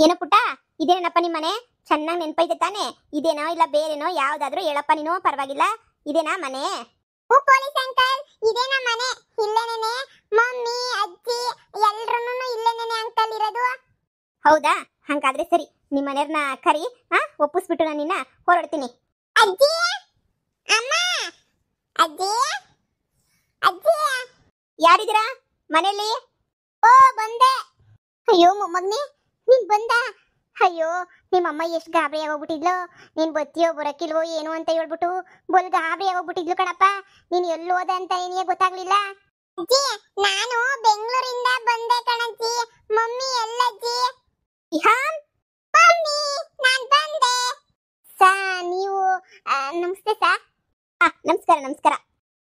ಏನೋ ಪುಟ್ಟ, ಇದೇನಪ್ಪ ನಿಮ್ಮ ಮನೆ? ಚೆನ್ನಾಗಿ ನೆನ್ಪೈತೆ ತಾನೆ? ಇದೇನೋ ಇಲ್ಲ ಬೇರೆನೋ ಯಾವ್ದಾದ್ರು ಹೇಳಪ್ಪ ನೀನು, ಪರವಾಗಿಲ್ಲ. ಇದೇನಾ ಮನೆ? ಓ ಪೊಲೀಸ್ ಅಂಕಲ್, ಇದೇನಾ ಮನೆ? ಇಲ್ಲೇನೇನೆ ಮಮ್ಮಿ ಅಜ್ಜಿ ಎಲ್ರೂನು ಇಲ್ಲೇನೇನೆ ಅಂಕಲ್ ಇರೋದು. ಹೌದಾ, ಹಂಗಾದ್ರೆ ಸರಿ. ನಿಮ್ಮ ಮನೆಯವ್ರನ್ನ ಕರಿ, ಒಪ್ಪಿಸ್ಬಿಟ್ಟು ನಾನು ನಿನ್ನ ಹೊರಡ್ತೀನಿ. ಅಜ್ಜಿ, ಅಮ್ಮ, ಅಜ್ಜಿ, ಅಜ್ಜಿ, ಯಾರಿದ್ದೀರಾ ಮನೆಯಲ್ಲಿ? ಓ ಬಂದೆ. ಅಯ್ಯೋ ಮೊಮ್ಮಗ್ನಿ, ನೀನ್ ಬಂದ? ಅಯ್ಯೋ, ನಿಮ್ಮಮ್ಮ ಎಷ್ಟು ಗಾಬರಿ ಆಗೋಗ್ಬಿಟ್ಟಿದ್ಲು. ನೀನ್ ಬತ್ತೀಯೋ ಬರಕ್ಕಿಲ್ವೋ ಏನು ಅಂತ ಹೇಳ್ಬಿಟ್ಟು ಬಲ್ ಗಾಬರಿ ಆಗೋಗ್ಬಿಟ್ಟಿದ್ಲು ಕಣಪ್ಪ. ನೀನ್ ಎಲ್ಲಿ ಹೋದೆ ಅಂತ ಏನಿಗೆ ಗೊತ್ತಾಗ್ಲಿಲ್ಲ. ಅಜ್ಜಿ, ನಾನು ಬೆಂಗಳೂರಿಂದ ಬಂದೆ ಕಣಜ್ಜಿ. ಮಮ್ಮಿ ಎಲ್ಲಜ್ಜಿ? ಇಹಾನ್, ಮಮ್ಮಿ ನಾನ್ ಬಂದೆ. ಸಾ ನೀವು ನಮಸ್ತೆ ಸಾ. ನಮಸ್ಕಾರ ನಮಸ್ಕಾರ.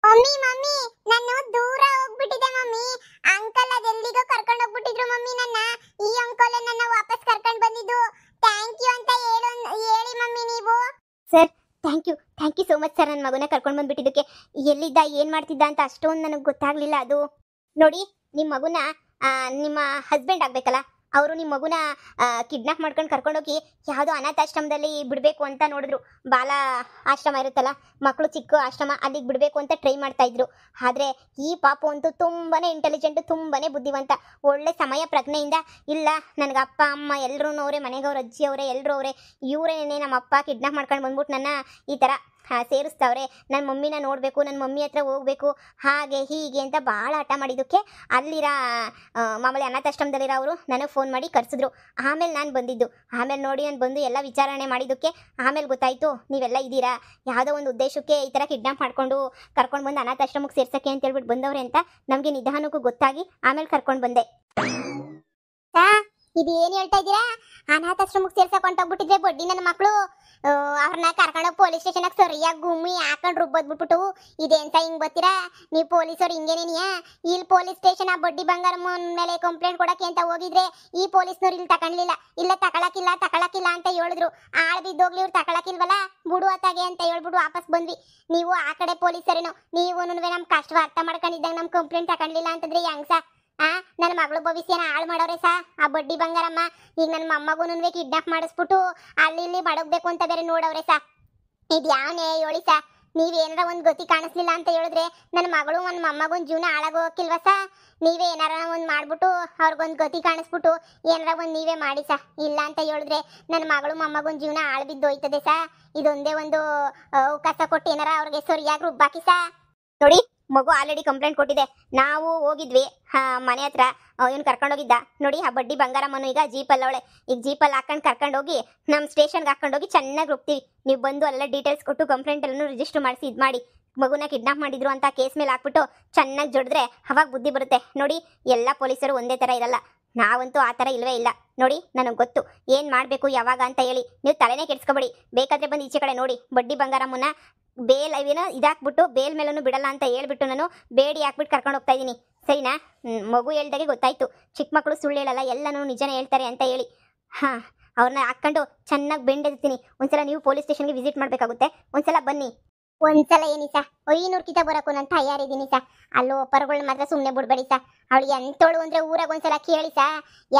ಮಮ್ಮಿ ಮಮ್ಮಿ, ನಾನು ದೂರ ಹೋಗ್ಬಿಟ್ಟಿದ್ದೆ ಮಮ್ಮಿ. ಅಂಕಲ್ ಅದೆಲ್ಲಿಗೋ ಕರ್ಕೊಂಡು ಹೋಗ್ಬಿಟ್ಟಿದ್ರು ಮಮ್ಮಿ ನನ್ನ. ಈ ಅಂಕಲ್ ನನ್ನ ವಾಪಸ್ ಕರ್ಕೊಂಡು ಬಂದಿದ್ದು. ಥ್ಯಾಂಕ್ ಯು ಅಂತ ಹೇಳಿ ಮಮ್ಮಿ ನೀವು. Sir, thank you so much sir. ನನ್ನ ಮಗನ ಕರ್ಕೊಂಡು ಬಂದ್ಬಿಟ್ಟಿದ್ದಕ್ಕೆ. ಎಲ್ಲಿದ್ದ ಏನು ಮಾಡ್ತಿದ್ದ ಅಂತ ಅಷ್ಟೊಂದು ನನಗೆ ಗೊತ್ತಾಗ್ಲಿಲ್ಲ. ಅದು ನೋಡಿ, ನಿಮ್ಮ ಮಗುನ ನಿಮ್ಮ ಹಸ್ಬೆಂಡ್ ಆಗ್ಬೇಕಲ್ಲ, ಅವರು ನಿಮ್ಮ ಮಗುನ ಕಿಡ್ನಾಪ್ ಮಾಡ್ಕೊಂಡು ಕರ್ಕೊಂಡೋಗಿ ಯಾವುದೋ ಅನಾಥಾಶ್ರಮದಲ್ಲಿ ಬಿಡಬೇಕು ಅಂತ ನೋಡಿದ್ರು. ಬಾಲ ಆಶ್ರಮ ಇರುತ್ತಲ್ಲ, ಮಕ್ಕಳು ಚಿಕ್ಕ ಆಶ್ರಮ, ಅಲ್ಲಿಗೆ ಬಿಡಬೇಕು ಅಂತ ಟ್ರೈ ಮಾಡ್ತಾ ಇದ್ರು. ಆದರೆ ಈ ಪಾಪು ಅಂತೂ ತುಂಬಾ ಇಂಟೆಲಿಜೆಂಟು, ತುಂಬಾ ಬುದ್ಧಿವಂತ, ಒಳ್ಳೆ ಸಮಯ ಪ್ರಜ್ಞೆಯಿಂದ, ಇಲ್ಲ ನನಗೆ ಅಪ್ಪ ಅಮ್ಮ ಎಲ್ಲರೂ ಅವರೇ, ಮನೆಗವ್ರು ಅಜ್ಜಿ ಅವರೇ ಎಲ್ಲರೂ ಅವರೇ, ಇವರೇನೇ ನಮ್ಮ ಅಪ್ಪ ಕಿಡ್ನಾಪ್ ಮಾಡ್ಕೊಂಡು ಬಂದ್ಬಿಟ್ಟು ನನ್ನ ಈ ಥರ ಸೇರಿಸ್ತವ್ರೆ, ನನ್ನ ಮಮ್ಮಿನ ನೋಡಬೇಕು, ನನ್ನ ಮಮ್ಮಿ ಹತ್ರ ಹೋಗಬೇಕು, ಹಾಗೆ ಹೀಗೆ ಅಂತ ಭಾಳ ಹಠ ಮಾಡಿದ್ದಕ್ಕೆ ಅಲ್ಲಿರೋ ಮಾಮೂಲಿ ಅನಾಥಾಶ್ರಮದಲ್ಲಿರೋ ಅವರು ನನಗೆ ಫೋನ್ ಮಾಡಿ ಕರೆಸಿದ್ರು. ಆಮೇಲೆ ನಾನು ಬಂದಿದ್ದು. ಆಮೇಲೆ ನೋಡಿ ನಾನು ಬಂದು ಎಲ್ಲ ವಿಚಾರಣೆ ಮಾಡಿದ್ದಕ್ಕೆ ಆಮೇಲೆ ಗೊತ್ತಾಯಿತು ನೀವೆಲ್ಲ ಇದ್ದೀರಾ, ಯಾವುದೋ ಒಂದು ಉದ್ದೇಶಕ್ಕೆ ಈ ಥರ ಕಿಡ್ನಾಪ್ ಮಾಡಿಕೊಂಡು ಕರ್ಕೊಂಡು ಬಂದು ಅನಾಥಾಶ್ರಮಕ್ಕೆ ಸೇರ್ಸೋಕ್ಕೆ ಅಂತ ಹೇಳ್ಬಿಟ್ಟು ಬಂದವ್ರೆ ಅಂತ ನಮಗೆ ನಿಧಾನಕ್ಕೂ ಗೊತ್ತಾಗಿ ಆಮೇಲೆ ಕರ್ಕೊಂಡು ಬಂದೆ. ಇದು ಏನು ಹೇಳ್ತಾ ಇದ್ದೀರಾ? ಅನಾಥಾಶ್ರಮಕ್ಕೆ ಸೇರ್ಸಕ್ಕೆ ಹೊಂಟೋಗ್ಬಿಟ್ಟಿದ್ರೆ ಬಡ್ಡಿ ನನ್ನ ಮಕ್ಕಳು. ಅವ್ರನ್ನ ಕರ್ಕೊಂಡೋಗಿ ಪೊಲೀಸ್ ಸ್ಟೇಷನ್ಗೆ ಸರಿಯಾಗಿ ಗುಮ್ಮಿ ಹಾಕೊಂಡು ರುಬ್ಬೋದ್ಬಿಟ್ಬಿಟ್ಟು ಇದೇನ್ಸ ಹಿಂಗೆ ಬರ್ತೀರಾ ನೀವು ಪೊಲೀಸರು? ಹಿಂಗೇನೇನಿಯಾ? ಇಲ್ಲಿ ಪೊಲೀಸ್ ಸ್ಟೇಷನ್ ಆ ಬಡ್ಡಿ ಬಂಗಾರಮ್ಮನ ಮೇಲೆ ಕಂಪ್ಲೇಂಟ್ ಕೊಡಕ್ಕೆ ಅಂತ ಹೋಗಿದ್ರೆ ಈ ಪೊಲೀಸ್ನವ್ರು ಇಲ್ಲಿ ತಗೊಂಡ್ಲಿಲ್ಲ, ಇಲ್ಲ ತಗೊಳಕಿಲ್ಲ ಅಂತ ಹೇಳಿದ್ರು. ಆಳ್ ಬಿದ್ದೋಗ್ಲಿ, ಇವ್ರು ತಗೊಳಕಿಲ್ವಲ್ಲ, ಬಿಡು ಅತ್ತಾಗೆ ಅಂತ ಹೇಳ್ಬಿಟ್ಟು ವಾಪಸ್ ಬಂದ್ವಿ. ನೀವು ಆ ಕಡೆ ಪೊಲೀಸರೇನು, ನೀವು ನಮ್ಮ ಕಷ್ಟ ಅರ್ಥ ಮಾಡ್ಕೊಂಡಿದ್ದಾಗ ನಮ್ಮ ಕಂಪ್ಲೇಂಟ್ ತಗೊಂಡ್ಲಿಲ್ಲ ಅಂತಂದ್ರೆ ಹೆಂಗ್ಸ? ನನ್ನ ಮಗಳು ಭವಿಷ್ಯನ ಹಾಳು ಮಾಡೋರೆ ಸಾ ಆ ಬಡ್ಡಿ ಬಂಗಾರಮ್ಮ. ಈಗ ನನ್ನ ಮೊಮ್ಮಗುನು ಕಿಡ್ನಾಪ್ ಮಾಡಿಸ್ಬಿಟ್ಟು ಅಲ್ಲಿ ಇಲ್ಲಿ ಮಡಗ್ಬೇಕು ಅಂತ ಬೇರೆ ನೋಡವ್ರೆ ಸಾ. ಇದು ಯಾವನೇ ಹೇಳಿ ಸಾ? ನೀವೇನಾರ ಒಂದು ಗತಿ ಕಾಣಿಸ್ಲಿಲ್ಲ ಅಂತ ಹೇಳಿದ್ರೆ ನನ್ನ ಮಗಳು ನನ್ನ ಮೊಮ್ಮಗೊಂದು ಜೀವನ ಹಾಳಾಗೋಕಿಲ್ವ ಸಾ? ನೀವೇ ಏನಾರ ಒಂದು ಮಾಡ್ಬಿಟ್ಟು ಅವ್ರಿಗೊಂದು ಗತಿ ಕಾಣಿಸ್ಬಿಟ್ಟು ಏನಾರ ಒಂದು ನೀವೇ ಮಾಡಿ ಸಾ. ಇಲ್ಲ ಅಂತ ಹೇಳಿದ್ರೆ ನನ್ನ ಮಗಳು ಮೊಮ್ಮಗೊಂದು ಜೀವನ ಹಾಳು ಬಿದ್ದು ಹೋಯ್ತದೆ ಸಾ. ಇದೊಂದೇ ಒಂದು ಅವಕಾಶ ಕೊಟ್ಟು ಏನಾರ ಅವ್ರಿಗೆ ಸರಿಯಾಗಿ ರುಬ್ಬಾಕಿ ಸಾ. ನೋಡಿ, ಮಗು ಆಲ್ರೆಡಿ ಕಂಪ್ಲೇಂಟ್ ಕೊಟ್ಟಿದೆ. ನಾವು ಹೋಗಿದ್ವಿ ಮನೆ ಹತ್ರ, ಇವನು ಕರ್ಕೊಂಡೋಗಿದ್ದ. ನೋಡಿ, ಆ ಬಡ್ಡಿ ಬಂಗಾರಮ್ಮನು ಈಗ ಜೀಪಲ್ಲವಳೆ. ಈಗ ಜೀಪಲ್ಲಿ ಹಾಕೊಂಡು ಕರ್ಕೊಂಡೋಗಿ ನಮ್ಮ ಸ್ಟೇಷನ್ಗೆ ಹಾಕೊಂಡೋಗಿ ಚೆನ್ನಾಗಿ ರುಬ್ತೀವಿ. ನೀವು ಬಂದು ಅಲ್ಲೆಲ್ಲ ಡೀಟೇಲ್ಸ್ ಕೊಟ್ಟು ಕಂಪ್ಲೇಂಟ್ ಎಲ್ಲನೂ ರಿಜಿಸ್ಟರ್ ಮಾಡಿಸಿ ಇದು ಮಾಡಿ, ಮಗುನ ಕಿಡ್ನಾಪ್ ಮಾಡಿದ್ರು ಅಂತ ಕೇಸ್ ಮೇಲೆ ಹಾಕ್ಬಿಟ್ಟು ಚೆನ್ನಾಗಿ ಜೊಡಿದ್ರೆ ಅವಾಗ ಬುದ್ಧಿ ಬರುತ್ತೆ. ನೋಡಿ, ಎಲ್ಲ ಪೊಲೀಸರು ಒಂದೇ ಥರ ಇರಲ್ಲ, ನಾವಂತೂ ಆ ಥರ ಇಲ್ಲವೇ ಇಲ್ಲ. ನೋಡಿ, ನನಗೆ ಗೊತ್ತು ಏನು ಮಾಡಬೇಕು ಯಾವಾಗ ಅಂತ ಹೇಳಿ. ನೀವು ತಲೆನೇ ಕೆಡಿಸ್ಕೊಬೇಡಿ. ಬೇಕಾದರೆ ಬಂದು ಈಚೆ ಕಡೆ ನೋಡಿ, ಬಡ್ಡಿ ಬಂಗಾರಮ್ಮನ ಬೇಲ್ ಅವೇನೋ ಇದಾಕ್ಬಿಟ್ಟು ಬೇಲ್ ಮೇಲೂ ಬಿಡಲ್ಲ ಅಂತ ಹೇಳ್ಬಿಟ್ಟು ನಾನು ಬೇಡಿ ಹಾಕ್ಬಿಟ್ಟು ಕರ್ಕೊಂಡು ಹೋಗ್ತಾ ಇದ್ದೀನಿ. ಸರಿನಾ? ಮಗು ಹೇಳ್ದಾಗೆ ಗೊತ್ತಾಯ್ತು, ಚಿಕ್ಕ ಮಕ್ಕಳು ಸುಳ್ಳು ಹೇಳಲ್ಲ, ಎಲ್ಲನೂ ನಿಜನೇ ಹೇಳ್ತಾರೆ ಅಂತ ಹೇಳಿ. ಅವ್ರನ್ನ ಹಾಕ್ಕೊಂಡು ಚೆನ್ನಾಗಿ ಬೆಂಡೆತ್ತೀನಿ. ಒಂದ್ಸಲ ನೀವು ಪೊಲೀಸ್ ಸ್ಟೇಷನ್ಗೆ ವಿಸಿಟ್ ಮಾಡಬೇಕಾಗುತ್ತೆ. ಒಂದ್ಸಲ ಬನ್ನಿ. ಒಂದ್ಸಲ ಏನಿ ಸಾ, 500 ಕಿತ ಬರೋಕು ನಾನು ತಯಾರಿದ್ದೀನಿ ಸಾ. ಅಲ್ಲೋ ಪರಗಳು ಮಾತ್ರ ಸುಮ್ಮನೆ ಬಿಡ್ಬೇಡಿ ಸಾ. ಅವಳು ಎಂತೋಳು ಅಂದ್ರೆ ಊರಾಗ ಒಂದ್ಸಲ ಕೇಳಿ ಸಾ,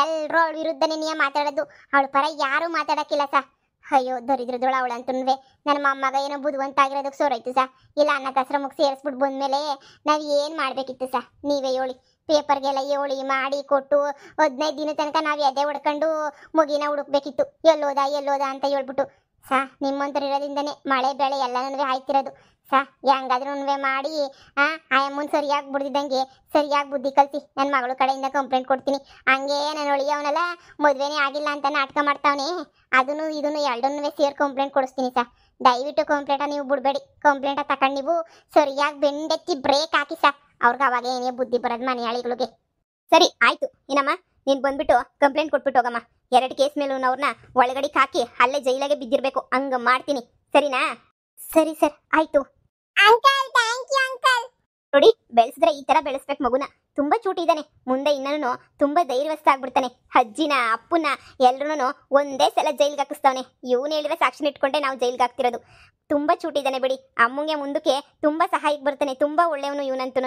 ಎಲ್ಲರೂ ಅವಳ ವಿರುದ್ಧನೇ ನೀ ಮಾತಾಡೋದು, ಅವಳ ಪರ ಯಾರೂ ಮಾತಾಡಕ್ಕಿಲ್ಲ ಸಾ. ಅಯ್ಯೋ ದರಿದ್ರದೊಳ ಅವಳು ಅಂತನ್ವೆ. ನನ್ನ ಮೊಮ್ಮಗ ಏನೋ ಬುದ್ಧಿವಂತ ಆಗಿರೋದಕ್ಕೆ ಸೋರಾಯ್ತು ಸಾ. ಇಲ್ಲ ಅನಾಥಾಶ್ರಮಕ್ಕೆ ಸೇರಿಸ್ಬಿಟ್ಟು ಬಂದ್ಮೇಲೆ ನಾವು ಏನು ಮಾಡಬೇಕಿತ್ತು ಸಾ? ನೀವೇ ಹೇಳಿ. ಪೇಪರ್ಗೆಲ್ಲ ಹೇಳಿ ಮಾಡಿ ಕೊಟ್ಟು 15 ದಿನ ತನಕ ನಾವು ಎದೆ ಹೊಡ್ಕೊಂಡು ಮುಗಿನ ಹುಡುಕ್ಬೇಕಿತ್ತು. ಎಲ್ಲೋದ ಅಂತ ಹೇಳ್ಬಿಟ್ಟು ಸಾ. ನಿಮ್ಮಂತರು ಇರೋದ್ರಿಂದನೇ ಮಳೆ ಬೆಳೆ ಎಲ್ಲನೂ ಆಯ್ತಿರೋದು ಸಾ. ಹೆಂಗಾದ್ರೂ ಮಾಡಿ ಆಯಮ್ಮನ್ ಸರಿಯಾಗಿ ಬಿಡ್ದಿದ್ದಂಗೆ ಸರಿಯಾಗಿ ಬುದ್ಧಿ ಕಲಿಸಿ ನನ್ನ ಮಗಳ ಕಡೆಯಿಂದ ಕಂಪ್ಲೇಂಟ್ ಕೊಡ್ತೀನಿ. ಹಂಗೆ ನಾನು ಅವನಲ್ಲ ಮದುವೆನೇ ಆಗಿಲ್ಲ ಅಂತ ನಾಟಕ ಮಾಡ್ತಾವನೆ, ಅದನ್ನು ಇದನ್ನು ಎರಡನ್ನೂ ಸೇರಿ ಕಂಪ್ಲೇಂಟ್ ಕೊಡಿಸ್ತೀನಿ ಸಾ. ದಯವಿಟ್ಟು ಕಂಪ್ಲೇಂಟ ನೀವು ಬಿಡಬೇಡಿ. ಕಂಪ್ಲೇಂಟ ತಗೊಂಡು ನೀವು ಸರಿಯಾಗಿ ಬೆಂಡೆತ್ತಿ ಬ್ರೇಕ್ ಹಾಕಿ ಸಾ. ಅವ್ರಿಗೆ ಅವಾಗ ಏನೇ ಬುದ್ಧಿ ಬರೋದು ಮನೆಯಾಳಿಗಳಿಗೆ. ಸರಿ ಆಯ್ತು. ಏನಮ್ಮ, ನೀನು ಬಂದ್ಬಿಟ್ಟು ಕಂಪ್ಲೇಂಟ್ ಕೊಟ್ಬಿಟ್ಟು ಹೋಗಮ್ಮ. 2 ಕೇಸ್ ಮೇಲೂ ಅವ್ರನ್ನ ಒಳಗಡೆ ಹಾಕಿ ಅಲ್ಲೇ ಜೈಲಾಗೆ ಬಿದ್ದಿರಬೇಕು, ಹಂಗೆ ಮಾಡ್ತೀನಿ. ಸರಿನಾ? ಸರಿ ಸರ್, ಆಯ್ತು. Uncle thank you uncle. ನೋಡಿ ಬೆಳೆಸಿದ್ರೆ ಈ ತರ ಬೆಳೆಸ್ಬೇಕು ಮಗುನ. ತುಂಬಾ ಚೂಟಿ ಇದ್ದಾನೆ, ಮುಂದೆ ಇನ್ನೂ ತುಂಬಾ ಧೈರ್ಯಸ್ಥ ಆಗ್ಬಿಡ್ತಾನೆ. ಅಜ್ಜಿನ ಅಪ್ಪನ ಎಲ್ರು ಒಂದೇ ಸಲ ಜೈಲ್ಗೆ ಹಾಕಿಸ್ತಾವನೆ. ಇವನು ಹೇಳಿದ್ರೆ ಸಾಕ್ಷಿ ಇಟ್ಕೊಂಡೆ ನಾವು ಜೈಲ್ಗೆ ಹಾಕ್ತಿರೋದು. ತುಂಬಾ ಚೂಟಿ ಇದ್ದಾನೆ ಬಿಡಿ. ಅಮ್ಮಂಗೆ ಮುಂದಕ್ಕೆ ತುಂಬಾ ಸಹಾಯಕ್ಕೆ ಬರ್ತಾನೆ. ತುಂಬಾ ಒಳ್ಳೆಯವನು ಇವನಂತೂ.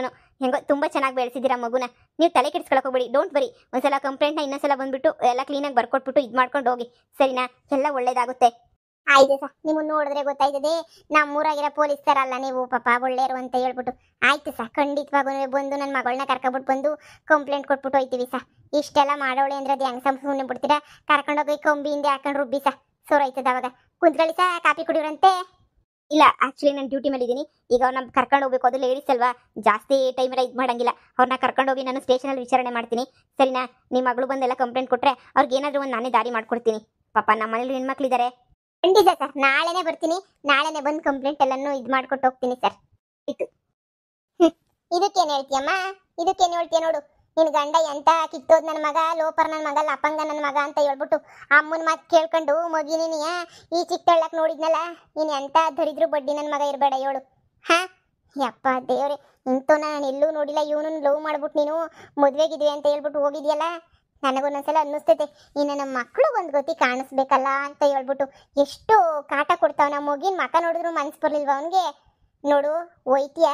ಹೆಂಗೋ ತುಂಬಾ ಚೆನ್ನಾಗಿ ಬೆಳೆಸಿದ್ದೀರಾ ಮಗುನ. ನೀವು ತಲೆ ಕೆಡಿಸ್ಕೊಳಕ್ ಹೋಗ್ಬೇಡಿ, ಡೋಂಟ್ ವರಿ. ಒಂದ್ಸಲ ಕಂಪ್ಲೇಂಟ್ನ ಇನ್ನೊಂದ್ಸಲ ಬಂದ್ಬಿಟ್ಟು ಎಲ್ಲ ಕ್ಲೀನಾಗಿ ಬರ್ಕೊಟ್ಬಿಟ್ಟು ಇದು ಮಾಡ್ಕೊಂಡು ಹೋಗಿ, ಸರಿನಾ? ಎಲ್ಲ ಒಳ್ಳೇದಾಗುತ್ತೆ. ಆಯ್ತು ಸರ್, ನಿಮ್ಮನ್ನ ನೋಡಿದ್ರೆ ಗೊತ್ತಾಯ್ತದೆ ನಮ್ಮೂರಾಗಿರೋ ಪೊಲೀಸ್ ತರ ಅಲ್ಲ ನೀವು, ಪಾಪ ಒಳ್ಳೆಯರು ಅಂತ ಹೇಳ್ಬಿಟ್ಟು. ಆಯ್ತು ಸರ್, ಖಂಡಿತವಾಗೂ ಬಂದು ನನ್ನ ಮಗಳನ್ನ ಕರ್ಕೊಬಿಟ್ಟು ಬಂದು ಕಂಪ್ಲೇಂಟ್ ಕೊಟ್ಬಿಟ್ಟು ಹೋಯ್ತೀವಿ ಸರ್. ಇಷ್ಟೆಲ್ಲ ಮಾಡೋಳೆ ಅಂದ್ರೆ ಅದು ಹೆಂಗ್ ಸುಮ್ಮನೆ ಬಿಡ್ತೀರಾ? ಕರ್ಕೊಂಡೋಗಿ ಕಂಬಿ ಹಿಂದೆ ಹಾಕೊಂಡು ರುಬ್ಬಿ ಸರ್, ಸೋರಾಯ್ತದ ಅವಾಗ. ಕುಂತ್ಕೊಳ್ಳಿ ಸರ್, ಕಾಪಿ ಕುಡಿಯೋರಂತೆ. ಇಲ್ಲ, ಆಕ್ಚುಲಿ ನಾನು ಡ್ಯೂಟಿ ಮೇಲೆ ಇದ್ದೀನಿ. ಈಗ ಅವ್ರನ್ನ ಕರ್ಕೊಂಡು ಹೋಗ್ಬೇಕು, ಅದು ಲೇಡೀಸ್ ಅಲ್ವಾ, ಜಾಸ್ತಿ ಟೈಮ್ ಎಲ್ಲ ಇದು ಮಾಡಂಗಿಲ್ಲ. ಅವ್ರನ್ನ ಕರ್ಕೊಂಡು ಹೋಗಿ ನಾನು ಸ್ಟೇಷನಲ್ಲಿ ವಿಚಾರಣೆ ಮಾಡ್ತೀನಿ, ಸರಿನಾ? ನಿಮ್ಮ ಮಗಳು ಬಂದೆಲ್ಲ ಕಂಪ್ಲೇಂಟ್ ಕೊಟ್ಟರೆ ಅವ್ರಿಗೆ ಏನಾದರೂ ಒಂದು ನಾನೇ ದಾರಿ ಮಾಡ್ಕೊಡ್ತೀನಿ. ಪಾಪ ನಮ್ಮ ಮನೇಲಿ ಹೆಣ್ಮಕ್ಳಿದ್ದಾರೆ. ಖಂಡಿತ ಸರ್, ನಾಳೆನೇ ಬರ್ತೀನಿ. ನಾಳೆನೇ ಬಂದು ಕಂಪ್ಲೇಂಟ್ ಎಲ್ಲಾನು ಇದು ಮಾಡ್ಕೊಟ್ಟು ಹೋಗ್ತೀನಿ ಸರ್. ಆಯ್ತು. ಇದಕ್ಕೇನು ಹೇಳ್ತೀಯಮ್ಮ? ಇದಕ್ಕೇನು ಹೇಳ್ತೀಯ ನೋಡು. ನಿನ್ ಗಂಡ ಎಂತ ಕಿತ್ತೋದ್ ನನ್ನ ಮಗ, ಲೋಪರ್ ನನ್ನ ಮಗ, ಲಪಂಗ ನನ್ನ ಮಗ ಅಂತ ಹೇಳ್ಬಿಟ್ಟು ಅಮ್ಮನ ಮಾತು ಕೇಳ್ಕೊಂಡು ಮಗಿನಿಯ ಈ ಚಿಕ್ಕಳ್ಳಕ್ ನೋಡಿದ್ನಲ್ಲ. ನೀನ್ ಎಂತ ಧರಿದ್ರು ಬಡ್ಡಿ ನನ್ನ ಮಗ ಇರಬೇಡ ಹೇಳು. ಹಾ ಯಪ್ಪ ದೇವ್ರೆ, ಇಂತೂ ನಾನು ಎಲ್ಲೂ ನೋಡಿಲ್ಲ. ಇವನು ಲವ್ ಮಾಡ್ಬಿಟ್ಟು ನೀನು ಮದ್ವೆಗಿದ್ವಿ ಅಂತ ಹೇಳ್ಬಿಟ್ಟು ಹೋಗಿದ್ಯಲ್ಲ. ನನಗೊಂದೊಂದ್ಸಲ ಅನ್ನಿಸ್ತೈತೆ, ಇನ್ನು ನಮ್ಮ ಮಕ್ಕಳು ಒಂದು ಗತಿ ಕಾಣಿಸ್ಬೇಕಲ್ಲ ಅಂತ ಹೇಳ್ಬಿಟ್ಟು ಎಷ್ಟು ಕಾಟ ಕೊಡ್ತಾವ. ನಮ್ಮ ಮಗಿನ ಮಕ ನೋಡಿದ್ರು ಮನ್ಸು ಬರ್ಲಿಲ್ವ ಅವನಿಗೆ? ನೋಡು ಒಯ್ತೀಯ,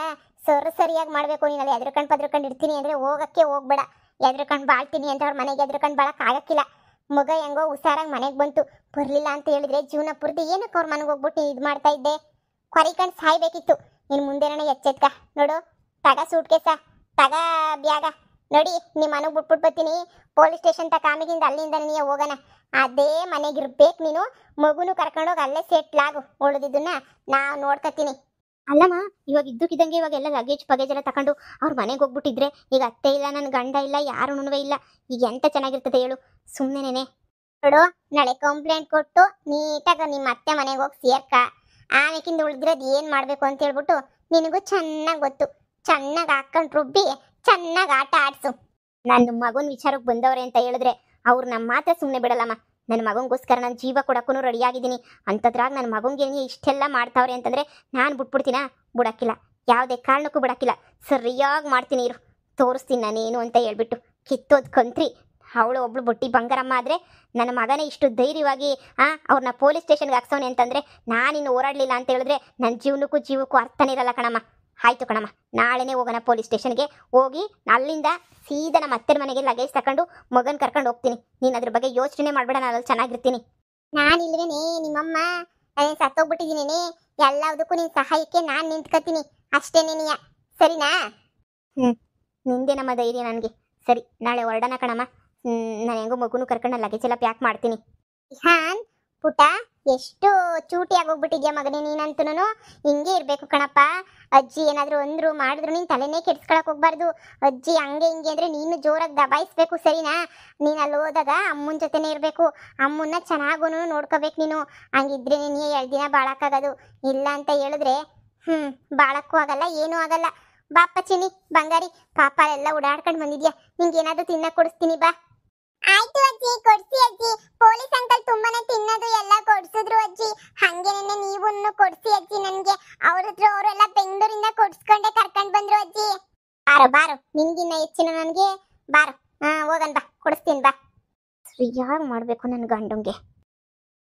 ಸರಿಯಾಗಿ ಮಾಡಬೇಕು. ನೀನು ಅಲ್ಲಿ ಎದ್ರಕಂಡು ಇರ್ತೀನಿ ಅಂದರೆ ಹೋಗಕ್ಕೆ ಹೋಗ್ಬೇಡ. ಎದ್ರಕಂಡು ಬಾಳ್ತೀನಿ ಅಂತ ಅವ್ರ ಮನೆಗೆ ಎದ್ರಕಂಡು ಬಾಳಕ್ಕೆ ಆಗಕ್ಕಿಲ್ಲ. ಮಗ ಹೆಂಗೋ ಹುಷಾರಾಗಿ ಮನೆಗೆ ಬಂತು. ಬರಲಿಲ್ಲ ಅಂತ ಹೇಳಿದ್ರೆ ಜೀವನ ಪೂರ್ತಿ ಏನಕ್ಕೆ ಅವ್ರ ಮನೆಗೆ ಹೋಗ್ಬಿಟ್ಟು ಇದು ಮಾಡ್ತಾ ಇದ್ದೆ? ಕೊರಿಕಂಡು ಸಾಯ್ಬೇಕಿತ್ತು. ನೀನು ಮುಂದೆನೇ ಎಚ್ಚೆತ್ಕ. ನೋಡು, ತಗ ಸೂಟ್ ಕೇಸ, ತಗ ಬ್ಯಾಗ. ನೋಡಿ, ನಿಮ್ಮ ಮನೆಗೆ ಬಿಟ್ಬಿಟ್ಟು ಬರ್ತೀನಿ. ಪೊಲೀಸ್ ಸ್ಟೇಷನ್ ತಕ ಆಮೇಲಿಂದ ಅಲ್ಲಿಂದ ನೀ ಹೋಗೋಣ. ಅದೇ ಮನೆಗಿರ್ಬೇಕು ನೀನು. ಮಗುನು ಕರ್ಕೊಂಡೋಗಿ ಅಲ್ಲೇ ಸೆಟ್ಲ್ ಆಗು. ಉಳಿದಿದ್ದನ್ನ ನಾವು ನೋಡ್ಕೊತೀನಿ. ಅಲ್ಲಮ್ಮ, ಇವಾಗ ಇದ್ದಕ್ಕಿದ್ದಂಗೆ ಇವಾಗ ಎಲ್ಲ ಲಗೇಜ್ ಪಗೇಜ್ ಎಲ್ಲ ತಗೊಂಡು ಅವ್ರ ಮನೆಗೆ ಹೋಗ್ಬಿಟ್ಟಿದ್ರೆ, ಈಗ ಅತ್ತೆ ಇಲ್ಲ, ನನ್ನ ಗಂಡ ಇಲ್ಲ, ಯಾರು ಇಲ್ಲ. ಈಗ ಎಂತ ಚೆನ್ನಾಗಿರ್ತದೆ ಹೇಳು? ಸುಮ್ಮನೆನೇ ನೋಡು, ನಾಳೆ ಕಂಪ್ಲೇಂಟ್ ಕೊಟ್ಟು ನೀಟಾಗಿ ನಿಮ್ಮ ಅತ್ತೆ ಮನೆಗೆ ಹೋಗಿ ಸೇರ್ಕ. ಆಮೇಕಿಂದ ಉಳಿದಿರೋದು ಏನು ಮಾಡಬೇಕು ಅಂತ ಹೇಳ್ಬಿಟ್ಟು ನಿನಗೂ ಚೆನ್ನಾಗಿ ಗೊತ್ತು. ಚೆನ್ನಾಗಿ ಹಾಕೊಂಡು ರುಬ್ಬಿ ಚೆನ್ನಾಗಿ ಆಟ ಆಡ್ಸು. ನನ್ನ ಮಗನ ವಿಚಾರಕ್ಕೆ ಬಂದವ್ರೆ ಅಂತ ಹೇಳಿದ್ರೆ ಅವ್ರು ನಮ್ಮ ಮಾತ್ರ ಸುಮ್ಮನೆ ಬಿಡಲ್ಲಮ್ಮ. ನನ್ನ ಮಗನಿಗೋಸ್ಕರ ನಾನು ಜೀವ ಕೊಡಕ್ಕೂ ರೆಡಿಯಾಗಿದ್ದೀನಿ. ಅಂಥದ್ರಾಗ ನನ್ನ ಮಗನಿಗೆ ಇಷ್ಟೆಲ್ಲ ಮಾಡ್ತಾವ್ರೆ ಅಂತಂದರೆ ನಾನು ಬಿಟ್ಬಿಡ್ತೀನಾ? ಬಿಡಕ್ಕಿಲ್ಲ, ಯಾವುದೇ ಕಾರಣಕ್ಕೂ ಬಿಡಕ್ಕಿಲ್ಲ. ಸರಿಯಾಗಿ ಮಾಡ್ತೀನಿ ಇರು, ತೋರಿಸ್ತೀನಿ ನಾನೇನು ಅಂತ ಹೇಳ್ಬಿಟ್ಟು. ಕಿತ್ತೋದು ಕಂತ್ರಿ ಅವಳು ಒಬ್ಳು ಬೊಟ್ಟಿ ಬಂಗಾರಮ್ಮ ಆದರೆ ನನ್ನ ಮಗನೇ ಇಷ್ಟು ಧೈರ್ಯವಾಗಿ ಅವ್ರನ್ನ ಪೊಲೀಸ್ ಸ್ಟೇಷನ್ಗೆ ಹಾಕ್ಸೋನೆ ಅಂತಂದರೆ ನಾನಿನ್ನು ಹೋರಾಡಲಿಲ್ಲ ಅಂತ ಹೇಳಿದ್ರೆ ನನ್ನ ಜೀವಕ್ಕೂ ಅರ್ಥನೇ ಇರಲ್ಲ ಕಣಮ್ಮ. ಆಯಿತು ಕಣಮ್ಮ, ನಾಳೆನೇ ಹೋಗೋಣ ಪೊಲೀಸ್ ಸ್ಟೇಷನ್ಗೆ. ಹೋಗಿ ಅಲ್ಲಿಂದ ಸೀದಾ ನಮ್ಮ ಅತ್ತೆರ ಮನೆಗೆ ಲಗೇಜ್ ತಗೊಂಡು ಮಗನ ಕರ್ಕೊಂಡು ಹೋಗ್ತೀನಿ. ನೀನು ಅದ್ರ ಬಗ್ಗೆ ಯೋಚನೆ ಮಾಡಬೇಡ, ನಾನು ಅಲ್ಲಿ ಚೆನ್ನಾಗಿರ್ತೀನಿ. ನಾನಿಲ್ವೇನೆ ನಿಮ್ಮಮ್ಮ? ನಾನೇನು ಸತ್ತೋಗ್ಬಿಟ್ಟಿದ್ದೀನಿ. ಎಲ್ಲದಕ್ಕೂ ನಿನ್ನ ಸಹಾಯಕ್ಕೆ ನಾನು ನಿಂತ್ಕೊತೀನಿ ಅಷ್ಟೇನೇನಿಯ, ಸರಿನಾ? ನಿಂದೆ ನಮ್ಮ ಧೈರ್ಯ ನನಗೆ. ಸರಿ, ನಾಳೆ ಹೊರಡೋಣ ಕಣಮ್ಮ. ನಾನು ಹೆಂಗೋ ಮಗುನು ಕರ್ಕೊಂಡು ಲಗೇಜ್ ಎಲ್ಲ ಪ್ಯಾಕ್ ಮಾಡ್ತೀನಿ. ಹಾನ್ ಪುಟ, ಎಷ್ಟು ಚೂಟಿ ಆಗೋಗ್ಬಿಟ್ಟಿದ್ಯಾ ಮಗನೇ ನೀನಂತೂ. ಹಿಂಗೆ ಇರಬೇಕು ಕಣಪ್ಪ. ಅಜ್ಜಿ ಏನಾದರೂ ಅಂದ್ರು ಮಾಡಿದ್ರು ನೀನು ತಲೆನೇ ಕೆಡ್ಸ್ಕೊಳಕ್ ಹೋಗ್ಬಾರ್ದು. ಅಜ್ಜಿ ಹಂಗೆ ಹಿಂಗೆ ಅಂದರೆ ನೀನು ಜೋರಾಗಿ ದಬಾಯಿಸ್ಬೇಕು, ಸರಿನಾ? ನೀನು ಅಲ್ಲಿ ಹೋದಾಗ ಅಮ್ಮನ ಜೊತೆನೇ ಇರಬೇಕು. ಅಮ್ಮನ್ನ ಚೆನ್ನಾಗೂ ನೋಡ್ಕೋಬೇಕು ನೀನು. ಹಂಗಿದ್ರೆ ನೀನು 2 ದಿನ ಬಾಳಕ್ಕಾಗೋದು. ಇಲ್ಲ ಅಂತ ಹೇಳಿದ್ರೆ ಬಾಳಕ್ಕೂ ಆಗಲ್ಲ, ಏನೂ ಆಗಲ್ಲ. ಬಾಪ್ಪ ಚಿನ್ನಿ ಬಂಗಾರಿ, ಪಾಪ ಎಲ್ಲ ಓಡಾಡ್ಕೊಂಡು ಬಂದಿದ್ಯಾ. ನಿಂಗೆ ಏನಾದರೂ ತಿನ್ನಕ್ಕೆ ಕೊಡಿಸ್ತೀನಿ ಬಾ. ಆಯ್ತು ಅಜ್ಜಿ, ಕೊಡ್ಸಿ ಅಜ್ಜಿ. ಪೊಲೀಸ್ ಅಂಕಲ್ ತುಂಬಾನೇ ತಿನ್ನೋದು ಎಲ್ಲ ಕೊಡ್ಸಿದ್ರು ಅಜ್ಜಿ. ಹಂಗೇನೆ ನೀವನ್ನು ಕೊಡ್ಸಿ ಅಜ್ಜಿ. ನನ್ಗೆ ಅವರೆಲ್ಲ ಬೆಂಗಳೂರಿಂದ ಕೊಡ್ಸ್ಕೊಂಡೆ ಕರ್ಕೊಂಡ್ ಬಂದ್ರು ಅಜ್ಜಿ. ಬಾರೋ ಬಾರೋ, ನಿನ್ಗಿನ್ನ ಹೆಚ್ಚಿನ ನನ್ಗೆ ಬಾರೋ. ಹೋಗನ್ ಬಾ, ಕೊಡಿಸ್ತೀನಿ ಬಾ. ಸರಿಯಾಗಿ ಮಾಡಬೇಕು ನನ್ನ ಗಂಡಂಗೆ.